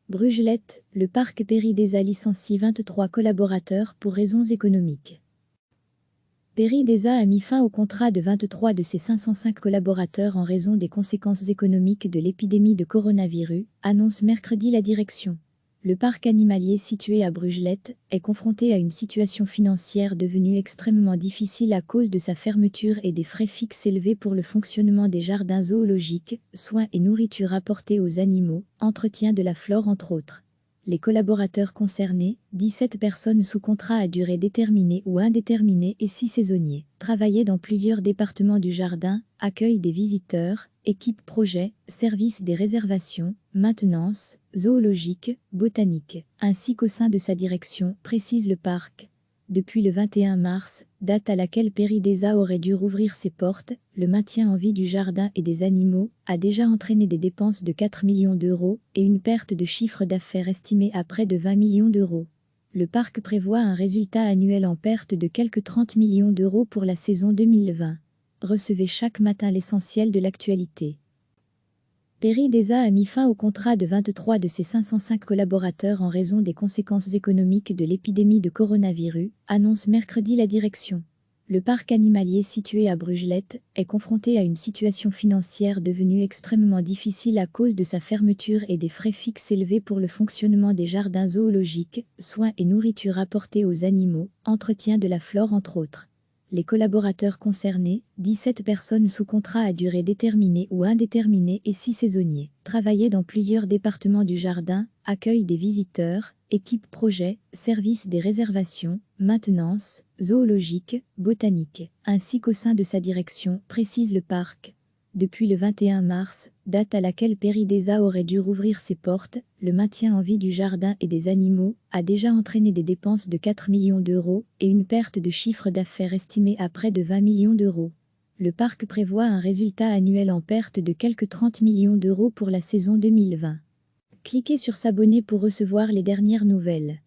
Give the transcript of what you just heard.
Brugelette, le parc Péridesa licencie 23 collaborateurs pour raisons économiques. Péridesa a mis fin au contrat de 23 de ses 505 collaborateurs en raison des conséquences économiques de l'épidémie de coronavirus, annonce mercredi la direction. Le parc animalier situé à Brugelette est confronté à une situation financière devenue extrêmement difficile à cause de sa fermeture et des frais fixes élevés pour le fonctionnement des jardins zoologiques, soins et nourriture apportée aux animaux, entretien de la flore entre autres. Les collaborateurs concernés, 17 personnes sous contrat à durée déterminée ou indéterminée et 6 saisonniers, travaillaient dans plusieurs départements du jardin, accueil des visiteurs, équipe projet, service des réservations, maintenance, zoologique, botanique, ainsi qu'au sein de sa direction, précise le parc. Depuis le 21 mars, date à laquelle Péridesa aurait dû rouvrir ses portes, le maintien en vie du jardin et des animaux a déjà entraîné des dépenses de 4 millions d'euros et une perte de chiffre d'affaires estimée à près de 20 millions d'euros. Le parc prévoit un résultat annuel en perte de quelques 30 millions d'euros pour la saison 2020. Recevez chaque matin l'essentiel de l'actualité. Péridesa a mis fin au contrat de 23 de ses 505 collaborateurs en raison des conséquences économiques de l'épidémie de coronavirus, annonce mercredi la direction. Le parc animalier situé à Brugelette est confronté à une situation financière devenue extrêmement difficile à cause de sa fermeture et des frais fixes élevés pour le fonctionnement des jardins zoologiques, soins et nourriture apportée aux animaux, entretien de la flore entre autres. Les collaborateurs concernés, 17 personnes sous contrat à durée déterminée ou indéterminée et 6 saisonniers, travaillaient dans plusieurs départements du jardin, accueil des visiteurs, équipe projet, service des réservations, maintenance, zoologique, botanique, ainsi qu'au sein de sa direction, précise le parc. Depuis le 21 mars, date à laquelle Péridesa aurait dû rouvrir ses portes, le maintien en vie du jardin et des animaux a déjà entraîné des dépenses de 4 millions d'euros et une perte de chiffre d'affaires estimée à près de 20 millions d'euros. Le parc prévoit un résultat annuel en perte de quelques 30 millions d'euros pour la saison 2020. Cliquez sur s'abonner pour recevoir les dernières nouvelles.